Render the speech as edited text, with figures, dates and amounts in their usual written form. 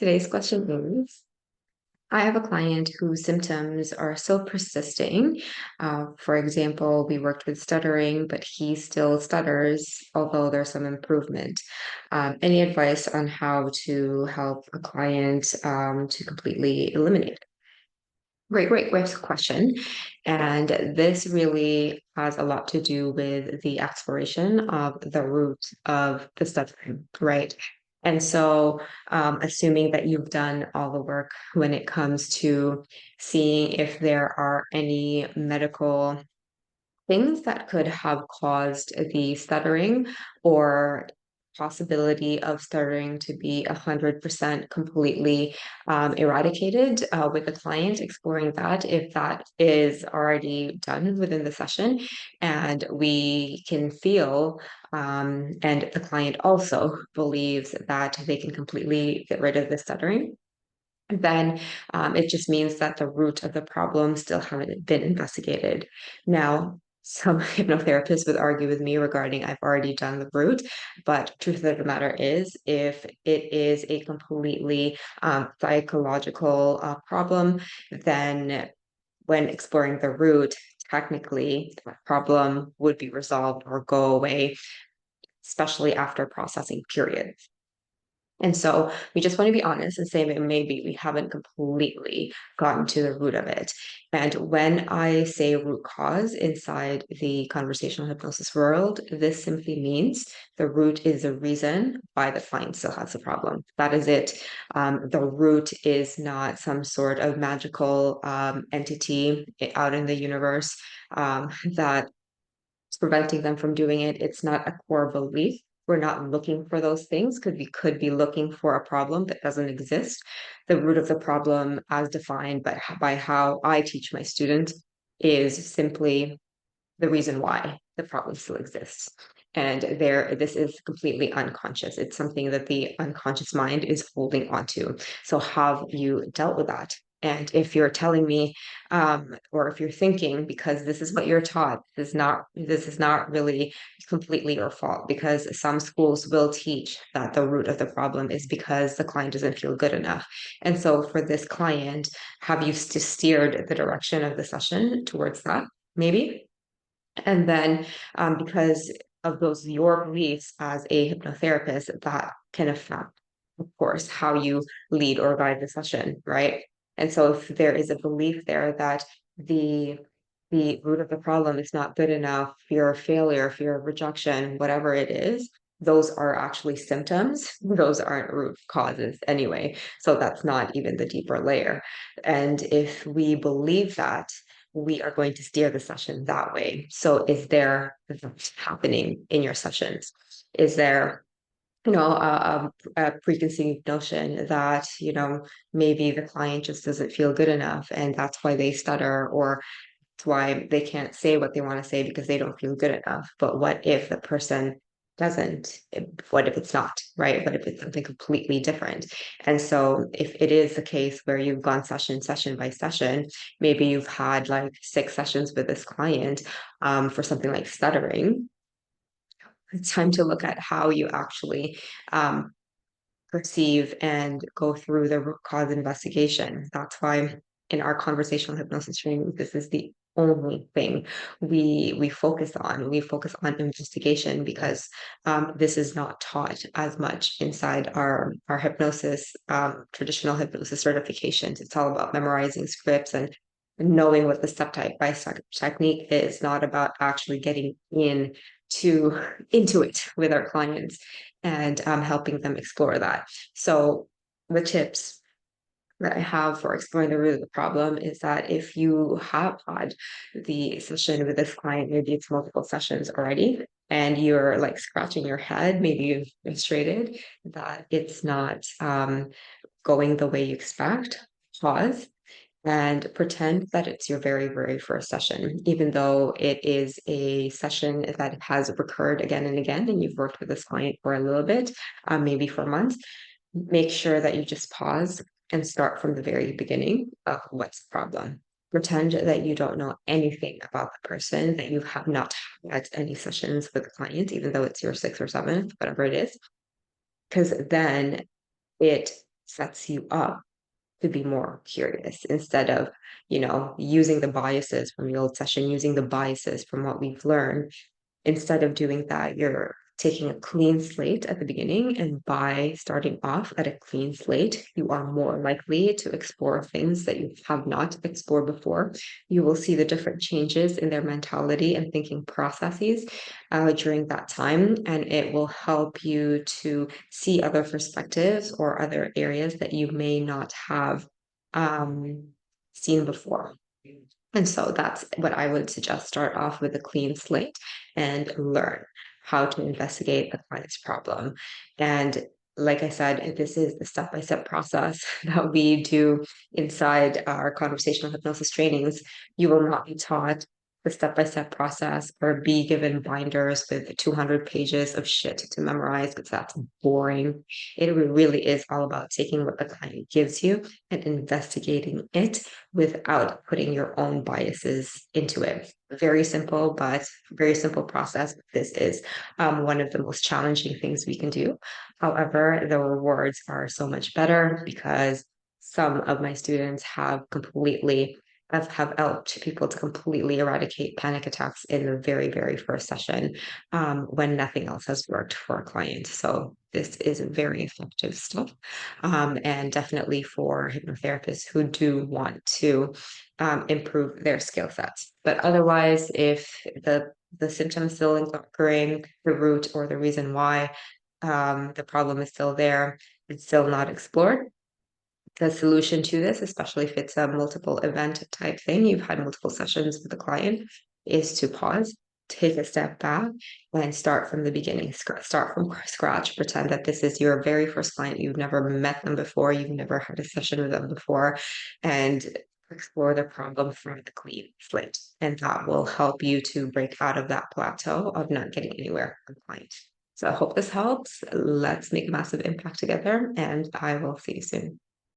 Today's question is, I have a client whose symptoms are still persisting. For example, we worked with stuttering, but he still stutters, although there's some improvement. Any advice on how to help a client to completely eliminate it? Great question. And this really has a lot to do with the exploration of the root of the stuttering, right? And so, assuming that you've done all the work when it comes to seeing if there are any medical things that could have caused the stuttering or possibility of stuttering to be 100% completely eradicated with the client, exploring that if that is already done within the session and we can feel and the client also believes that they can completely get rid of the stuttering, then it just means that the root of the problem still haven't been investigated. Now, some hypnotherapists would argue with me regarding I've already done the root, but truth of the matter is, if it is a completely psychological problem, then when exploring the root, technically the problem would be resolved or go away, especially after processing period. And so we just want to be honest and say that maybe we haven't completely gotten to the root of it. And when I say root cause inside the conversational hypnosis world, this simply means the root is the reason why the client still has the problem. That is it. The root is not some sort of magical entity out in the universe that preventing them from doing it. It's not a core belief. We're not looking for those things because we could be looking for a problem that doesn't exist. The root of the problem, as defined by how I teach my students, is simply the reason why the problem still exists. And this is completely unconscious. It's something that the unconscious mind is holding onto. So have you dealt with that? And if you're telling me, or if you're thinking, because this is what you're taught, this is not really completely your fault, because some schools will teach that the root of the problem is because the client doesn't feel good enough. And so for this client, have you steered the direction of the session towards that? Maybe. And then, because of those your beliefs as a hypnotherapist, that can affect, of course, how you lead or guide the session, right? And so if there is a belief there that the the root of the problem is not good enough, fear of failure, fear of rejection, whatever it is, those are actually symptoms. Those aren't root causes anyway. So that's not even the deeper layer. And if we believe that, we are going to steer the session that way. So is there that happening in your sessions? Is there, a preconceived notion that, maybe the client just doesn't feel good enough and that's why they stutter, or it's why they can't say what they want to say because they don't feel good enough. But what if the person doesn't? What if it's not, right? What if it's something completely different? And so if it is the case where you've gone session by session, maybe you've had like 6 sessions with this client for something like stuttering, it's time to look at how you actually perceive and go through the root cause investigation. That's why in our conversational hypnosis training, this is the only thing we focus on. We focus on investigation because this is not taught as much inside our hypnosis, traditional hypnosis certifications. It's all about memorizing scripts and knowing what the step type by step technique is, not about actually getting into it with our clients and helping them explore that. So the tips that I have for exploring the root of the problem is that if you have had the session with this client, maybe it's multiple sessions already, and you're like scratching your head, maybe you've frustrated that it's not going the way you expect, pause and pretend that it's your very first session, even though it is a session that has recurred again and again, and you've worked with this client for a little bit, maybe for months. Make sure that you just pause and start from the very beginning of what's the problem. Pretend that you don't know anything about the person, that you have not had any sessions with the client, even though it's your 6th or 7th, whatever it is, because then it sets you up to be more curious instead of, using the biases from the old session, using the biases from what we've learned. Instead of doing that, you're taking a clean slate at the beginning. And by starting off at a clean slate, you are more likely to explore things that you have not explored before. You will see the different changes in their mentality and thinking processes during that time. And it will help you to see other perspectives or other areas that you may not have um, seen before. And so that's what I would suggest. Start off with a clean slate and learn how to investigate a client's problem. And like I said, this is the step-by-step process that we do inside our conversational hypnosis trainings. You will not be taught the step-by-step process or be given binders with 200 pages of shit to memorize because that's boring. It really is all about taking what the client gives you and investigating it without putting your own biases into it. Very simple, but very simple process. This is one of the most challenging things we can do. However, the rewards are so much better because some of my students have helped people to completely eradicate panic attacks in the very, very first session when nothing else has worked for a client. So this is very effective stuff. And definitely for hypnotherapists who do want to improve their skill sets. But otherwise, if the symptoms still occurring, the root or the reason why the problem is still there, it's still not explored. The solution to this, especially if it's a multiple event type thing, you've had multiple sessions with the client, is to pause, take a step back, and start from the beginning. Start from scratch. Pretend that this is your very first client. You've never met them before. You've never had a session with them before, and explore the problem from the clean slate. And that will help you to break out of that plateau of not getting anywhere with the client. So I hope this helps. Let's make a massive impact together, and I will see you soon.